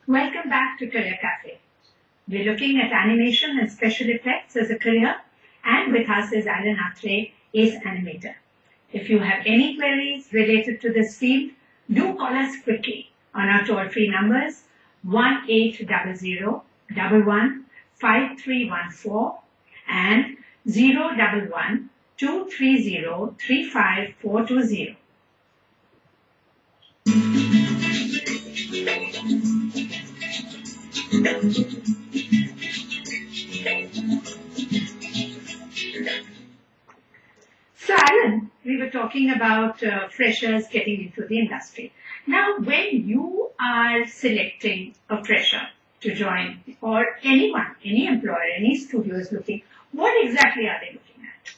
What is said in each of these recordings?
Welcome back to Career Cafe. We're looking at animation and special effects as a career, and with us is Alan Atre, Ace Animator. If you have any queries related to this field, do call us quickly on our toll-free numbers 1800-11-5314 and 011-230-35420. So Alan, we were talking about freshers getting into the industry. Now, when you are selecting a fresher to join, or anyone, any employer, any studio is looking, what exactly are they looking at?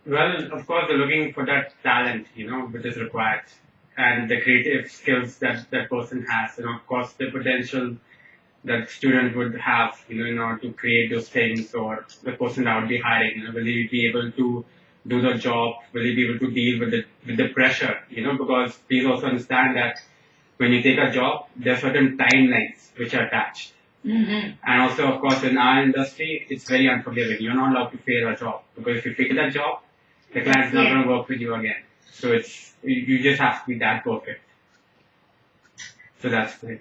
Well, of course, they're looking for that talent, which is required, and the creative skills that that person has, and of course, the potential that student would have, in order to create those things, or the person that would be hiring, will he be able to do the job? Will he be able to deal with the pressure? Because please also understand that when you take a job, there are certain timelines which are attached. Mm-hmm. And also, of course, in our industry, it's very unforgiving. You're not allowed to fail a job, because if you fail that job, the client's not going to work with you again. So you just have to be that perfect. So that's great.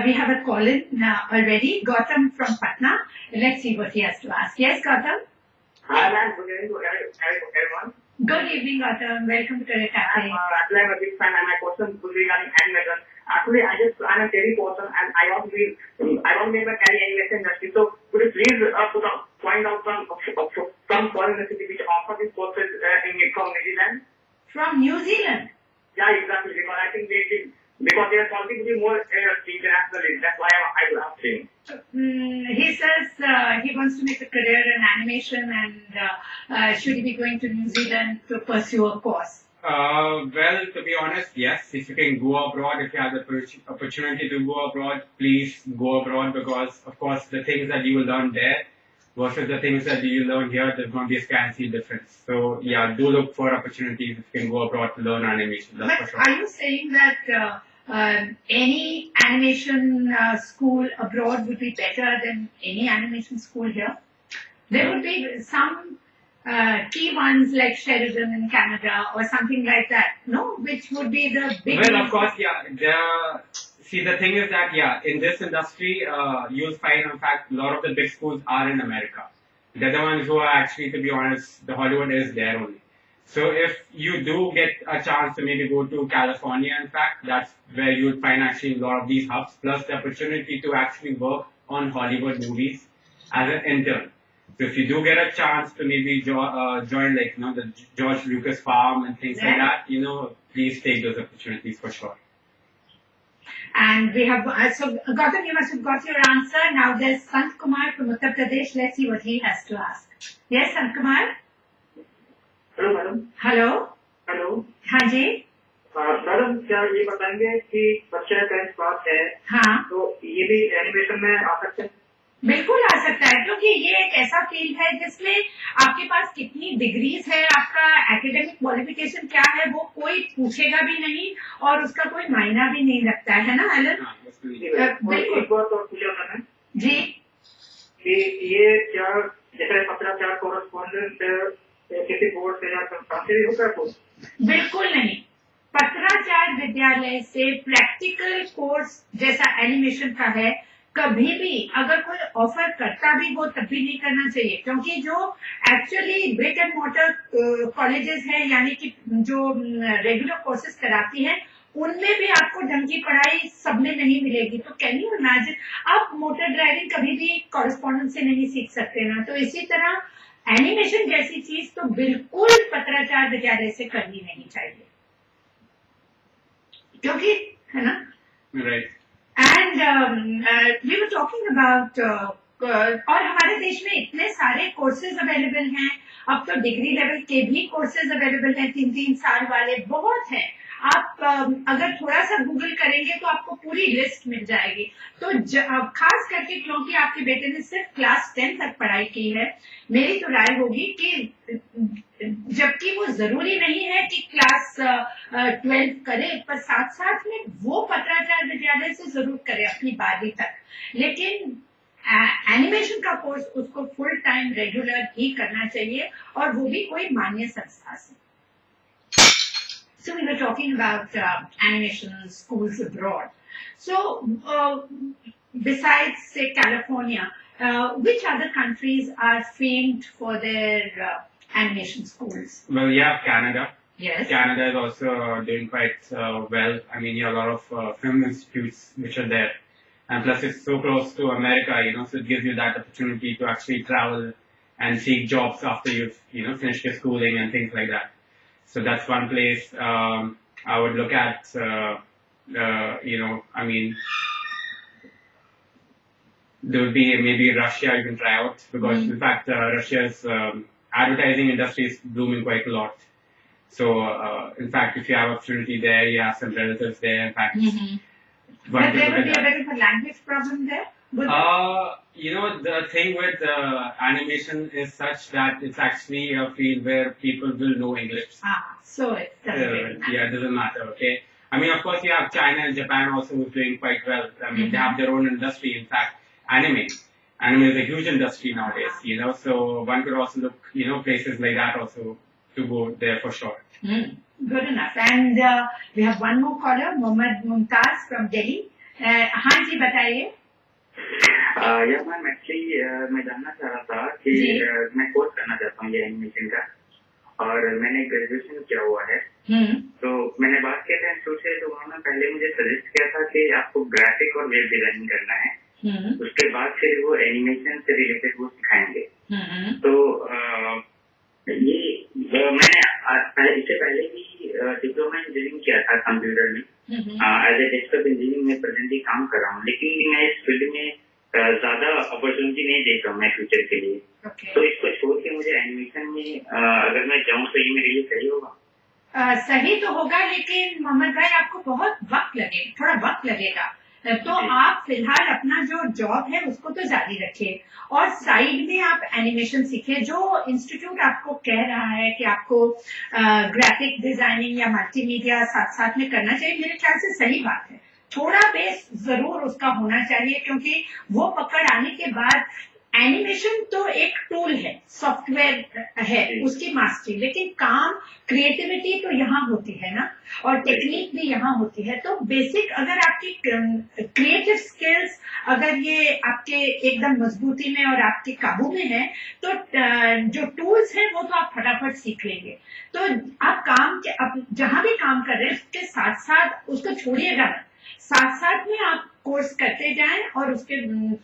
We have a call-in already, Gautam from Patna. Let's see what he has to ask. Yes, Gautam? Hi, ma'am. Good evening to everyone. Good evening, Gautam. Welcome to Career Cafe. Actually, I'm a big fan, and my question would be regarding animation. Actually, I'm a Terry person, and I want to be in the Terry animation industry. So, could you please point out some foreign universities which offer these courses from New Zealand? From New Zealand? Yeah, exactly. Because I think because they are something to be more internationally. That's why I was asking. He says he wants to make a career in animation, and should he be going to New Zealand to pursue a course? Well, to be honest, yes. If you can go abroad, if you have the opportunity to go abroad, please go abroad, because, of course, the things that you will learn there versus the things that you learn here, there's going to be a scanty difference. So, yeah, do look for opportunities if you can go abroad to learn animation. That's for sure. Are you saying that any animation school abroad would be better than any animation school here? There would be some key ones like Sheridan in Canada or something like that, no? Which would be the big... Well, of course, yeah. See, the thing is that, in this industry, you'll find, in fact, a lot of the big schools are in America. They're the ones who are actually, to be honest, the Hollywood is there only. So if you do get a chance to maybe go to California, in fact, that's where you'll find actually a lot of these hubs, plus the opportunity to actually work on Hollywood movies as an intern. So if you do get a chance to maybe join, like, the George Lucas farm and things like that, please take those opportunities for sure. And we have, so Gautam, you must have got your answer. Now there's Sant Kumar from Uttar Pradesh. Let's see what he has to ask. Yes, Sant Kumar? Hello, madam. Hello? Hello. हाँ जी? Madam, क्या ये बताएंगे कि बच्चे का पास है, हाँ, तो ये भी एनिमेशन में आ सकते हैं? बिल्कुल आ सकता है, क्योंकि ये एक ऐसा फील्ड है जिसमें आपके पास कितनी डिग्रीज है, आपका एकेडमिक क्वालिफिकेशन क्या है, वो कोई पूछेगा भी नहीं और उसका कोई मायना भी नहीं रखता है ना एलन? बिल्कुल। एक बात और पूछा मैंने जी, कि ये क्या जैसे पत्राचार कोरेस्पोंडेंट किसी बोर्ड से या संस्थान से होगा कुछ? बिल्कुल नहीं। पत्राचार विद्यालय से प्रैक्टिकल कोर्स जैसा एनिमेशन का है, कभी भी अगर कोई ऑफर करता भी हो तब भी नहीं करना चाहिए, क्योंकि जो actually brick and motor colleges हैं, यानी कि जो रेगुलर कोर्सेज कराती हैं, उनमें भी आपको ढंग की पढ़ाई सब में नहीं मिलेगी। तो कैन यू इमेजिन, आप मोटर ड्राइविंग कभी भी कॉरेस्पॉन्डेंट से नहीं सीख सकते ना, तो इसी तरह एनिमेशन जैसी चीज तो बिल्कुल पत्राचार विद्यालय से करनी नहीं चाहिए, क्योंकि है ना, right. And we were talking about और हमारे देश में इतने सारे कोर्सेज अवेलेबल हैं, अब तो डिग्री लेवल के भी कोर्सेज अवेलेबल हैं, 3-3 साल वाले बहुत हैं। आप अगर थोड़ा सा गूगल करेंगे तो आपको पूरी लिस्ट मिल जाएगी। तो खास करके क्योंकि आपके बेटे ने सिर्फ क्लास 10 तक पढ़ाई की है, मेरी तो राय होगी कि जबकि वो जरूरी नहीं है कि क्लास 12 करे, पर साथ साथ में वो पत्राचार विद्यालय से जरूर करे अपनी 12वीं तक, लेकिन एनिमेशन का कोर्स उसको फुल टाइम रेगुलर ही करना चाहिए, और वो भी कोई मान्य संस्था से। So we were talking about animation schools abroad. So besides, say, California, which other countries are famed for their animation schools? Well, yeah, Canada. Yes. Canada is also doing quite well. I mean, you have a lot of film institutes which are there. And plus it's so close to America, so it gives you that opportunity to actually travel and seek jobs after you've, finished your schooling and things like that. So that's one place I would look at, I mean, there would be maybe Russia you can try out, because in fact Russia's advertising industry is blooming quite a lot. So in fact, if you have opportunity there, you have some relatives there. In fact, but there would be a bit of a language problem there? The thing with animation is such that it's actually a field where people will know English. So it doesn't really matter. Yeah, it doesn't matter, okay? I mean, of course, you have China and Japan also who's doing quite well. I mean, they have their own industry. In fact, anime. Anime is a huge industry nowadays, so one could also look, places like that also to go there for sure. Good enough. And we have one more caller, Mohammad Mumtaz from Delhi. हाँ जी बताइए. या ma'am actually मैं जानना चाह रहा था कि मैं कोर्स करना चाहता हूँ ये एनिमेशन का, और मैंने ग्रेजुएशन किया हुआ है. तो मैंने बात किया था इंस्टीट्यूट से, तो उन्होंने पहले मुझे सजेस्ट किया था कि आपको ग्राफिक और वेब डिजाइनिंग करना है. उसके बाद फिर वो एनिमेशन से रिलेटेड वो सिखाएंगे. तो ये मैंने इससे पहले भी डिप्लोमा इंजीनियरिंग किया था कंप्यूटर में. एज ए डेस्कटॉप इंजीनियर में प्रेजेंटली काम कर रहा हूँ, लेकिन मैं इस फील्ड में ज्यादा अपॉर्चुनिटी नहीं देख रहा हूँ मैं फ्यूचर के लिए. तो इसको छोड़ के मुझे एनिमेशन में अगर मैं जाऊँ तो ये मेरे लिए सही होगा? सही तो होगा, लेकिन मोहम्मद भाई आपको बहुत वक्त लगेगा, थोड़ा वक्त लगेगा. तो आप फिलहाल अपना जो जॉब है उसको तो जारी रखिए, और साइड में आप एनिमेशन सीखिए. जो इंस्टीट्यूट आपको कह रहा है कि आपको ग्राफिक डिजाइनिंग या मल्टीमीडिया साथ साथ में करना चाहिए, मेरे ख्याल से सही बात है. थोड़ा बेस जरूर उसका होना चाहिए, क्योंकि वो पकड़ आने के बाद एनिमेशन तो एक टूल है, सॉफ्टवेयर है, उसकी मास्टरी, लेकिन काम क्रिएटिविटी तो यहाँ होती है ना, और टेक्निक भी यहाँ होती है. तो बेसिक अगर आपकी क्रिएटिव स्किल्स अगर ये आपके एकदम मजबूती में और आपके काबू में है, तो जो टूल्स हैं वो तो आप फटाफट सीख लेंगे. तो आप जहां भी काम कर रहे हैं उसके साथ साथ उसको छोड़िएगा, साथ साथ में आप कोर्स करते जाएं, और उसके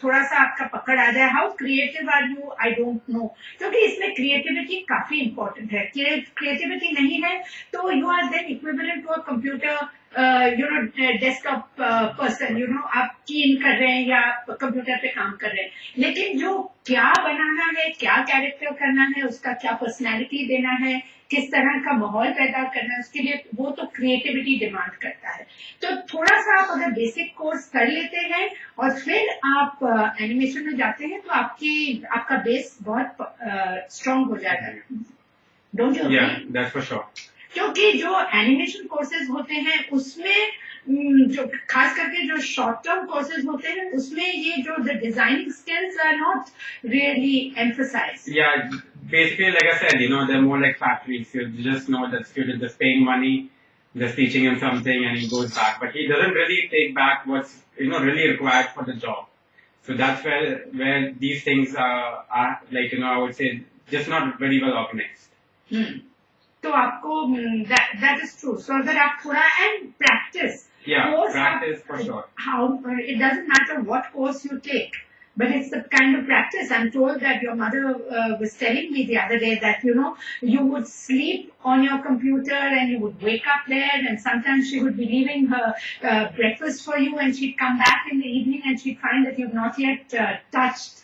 थोड़ा सा आपका पकड़ आ जाए. How creative are you, I don't know, क्योंकि इसमें क्रिएटिविटी काफी इंपॉर्टेंट है. क्रिएटिविटी नहीं है तो you are then equivalent to a computer desktop person. आप की इन कर रहे हैं या कंप्यूटर पे काम कर रहे हैं, लेकिन जो क्या बनाना है, क्या कैरेक्टर करना है, उसका क्या पर्सनैलिटी देना है, किस तरह का माहौल पैदा करना है, उसके लिए वो तो क्रिएटिविटी डिमांड करता है. तो थोड़ा सा आप अगर बेसिक कोर्स कर लेते हैं और फिर आप एनिमेशन में जाते हैं, तो आपका बेस बहुत स्ट्रांग हो जाएगा. Don't you agree? That's for sure. क्योंकि जो एनिमेशन कोर्सेज होते हैं उसमें जो खास करके जो शॉर्ट टर्म कोर्सेज होते हैं उसमें ये जो the designing skills are not really emphasized. Basically, like I said, they're more like factories. You just know that student is paying money, just teaching him something, and he goes back. But he doesn't really take back what's really required for the job. So that's where these things are like I would say just not very well organized. तो आपको that is true. So अगर आप थोड़ा and practice. Practice for sure. It doesn't matter what course you take, but it's the kind of practice. I'm told that your mother was telling me the other day that you would sleep on your computer and you would wake up there, and sometimes she would be leaving her breakfast for you, and she'd come back in the evening and she'd find that you've not yet touched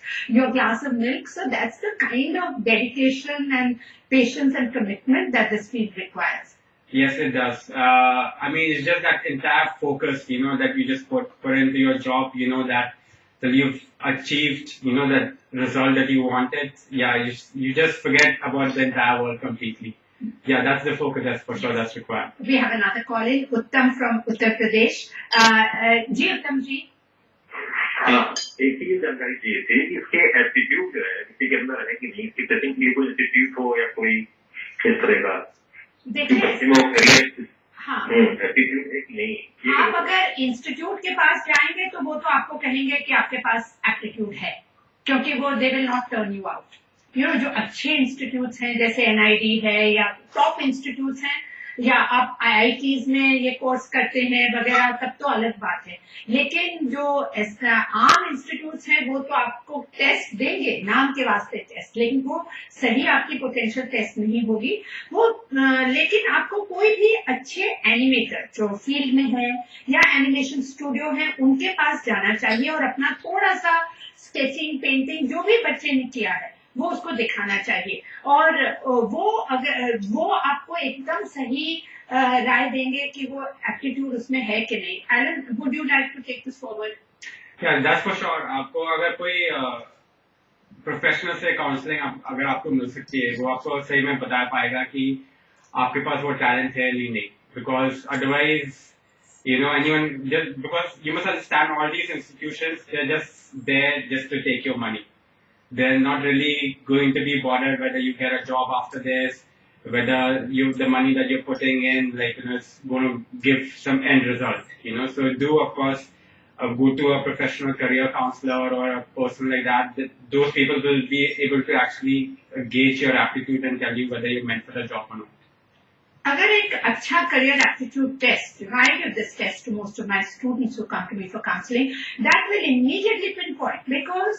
your glass of milk. So that's the kind of dedication and patience and commitment that this field requires. Yes, it does. I mean, it's just that entire focus, that you just put into your job, that till you've achieved, that result that you wanted, you just forget about the entire world completely. Yeah, that's the focus. That's for sure. That's required. We have another call in, Uttam from Uttar Pradesh. जी उत्तम जी. हाँ, एक चीज जानकारी चाहिए थी कि इसके aptitude जो है किसी के अंदर है कि नहीं, इसकी टेस्टिंग के लिए कोई इंस्टीट्यूट हो या कोई इस तरह का देखिए, हाँ, एप्टीट्यूड है कि नहीं. आप अगर इंस्टीट्यूट के पास जाएंगे तो वो तो आपको कहेंगे कि आपके पास एप्टीट्यूड है, क्योंकि वो they will not turn you out. जो अच्छे इंस्टीट्यूट्स हैं जैसे NID है या टॉप इंस्टीट्यूट्स हैं या आप IITs में ये कोर्स करते हैं वगैरह, तब तो अलग बात है. लेकिन जो आम इंस्टीट्यूट्स हैं वो तो आपको टेस्ट देंगे, नाम के वास्ते टेस्ट, लेकिन वो सही आपकी पोटेंशियल टेस्ट नहीं होगी वो. लेकिन आपको कोई भी अच्छे एनिमेटर जो फील्ड में है या एनिमेशन स्टूडियो है उनके पास जाना चाहिए और अपना थोड़ा सा स्केचिंग, पेंटिंग जो भी बच्चे ने किया है वो उसको दिखाना चाहिए. और वो आपको एकदम सही राय देंगे कि वो एप्टीट्यूड उसमें है कि नहीं. Elon, would you like to take this forward? Yeah, that's for sure. आपको अगर कोई प्रोफेशनल से काउंसलिंग अगर आपको मिल सकती है, वो आपको सही में बता पाएगा कि आपके पास वो टैलेंट है या नहीं. Because otherwise, anyone, just because you must understand all these institutions, they're just there just to take your money. They're not really going to be bothered whether you get a job after this, whether the money that you're putting in, is going to give some end result. So do, of course, go to a professional career counselor or a person like that. Those people will be able to actually gauge your aptitude and tell you whether you're meant for the job or not. अगर एक अच्छा career aptitude test, I give this test to most of my students who come to me for counseling, that will immediately pinpoint, because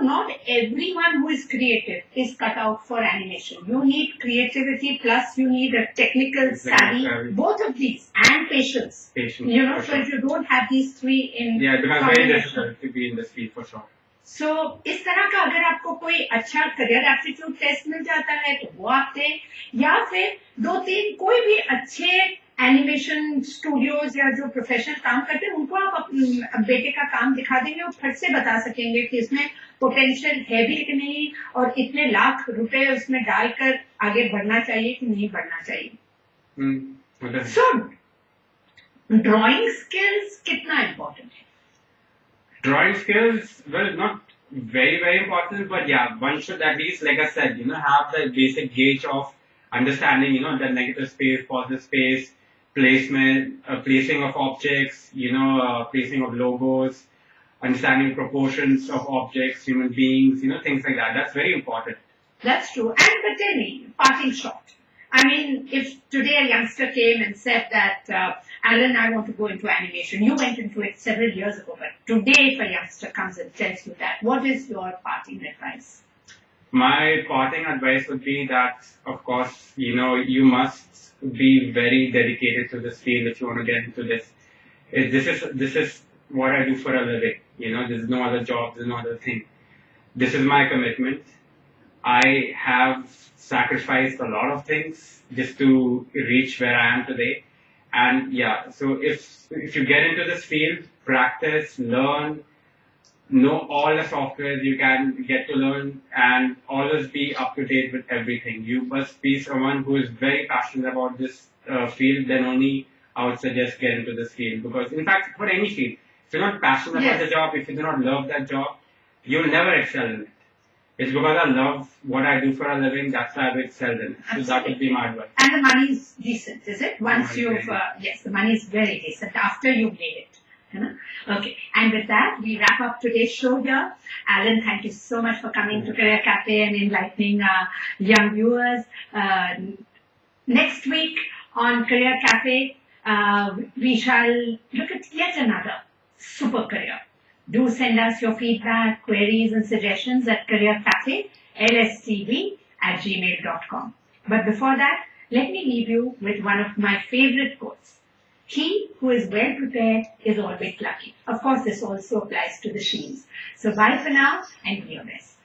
not everyone who is creative is cut out for animation. You need creativity plus you need a technical savvy, both of these, and patience. So sure. if you don't have these three in it becomes very difficult to be in this field for sure. So, इस तरह का अगर आपको कोई अच्छा career aptitude test मिल जाता है तो वो आप दें, या फिर 2-3 कोई भी अच्छे एनिमेशन स्टूडियोज या जो प्रोफेशनल काम करते हैं उनको आप अपने बेटे का काम दिखा देंगे और फट से बता सकेंगे कि इसमें पोटेंशियल है भी कि नहीं और इतने लाख रुपए उसमें डालकर आगे बढ़ना चाहिए कि नहीं बढ़ना चाहिए. सो ड्राइंग स्किल्स कितना इम्पोर्टेंट है? Drawing skills, well, not very, very important, but yeah, one should at least, like I said, have the basic gauge of understanding, the negative space, positive space, placement, placing of objects, placing of logos, understanding proportions of objects, human beings, things like that. That's very important. That's true. And but tell me, parting shot. I mean, if today a youngster came and said that, Alan, I want to go into animation. You went into it several years ago, but today if a youngster comes and tells you that, what is your parting advice? My parting advice would be that, of course, you must be very dedicated to this field if you want to get into this. This is what I do for a living. There's no other job, there's no other thing. This is my commitment. I have sacrificed a lot of things just to reach where I am today. And yeah, so if you get into this field, practice, learn, know all the softwares you can get to learn, and always be up to date with everything. You must be someone who is very passionate about this field. Then only I would suggest get into this field, because in fact, for any field, if you're not passionate about the job, if you do not love that job, you'll never excel in it. It's because I love what I do for a living, that's why I've excelled in it. So that would be my advice. And the money is decent, is it? Once you've, yes, the money is very decent after you've made it. Okay, and with that, we wrap up today's show here. Alan, thank you so much for coming to Career Cafe and enlightening young viewers. Next week on Career Cafe, we shall look at yet another super career. Do send us your feedback, queries and suggestions at careercafe@lstv@gmail.com. But before that, let me leave you with one of my favorite quotes. He who is well prepared is always lucky. Of course, this also applies to the Sheens. So bye for now and do your best.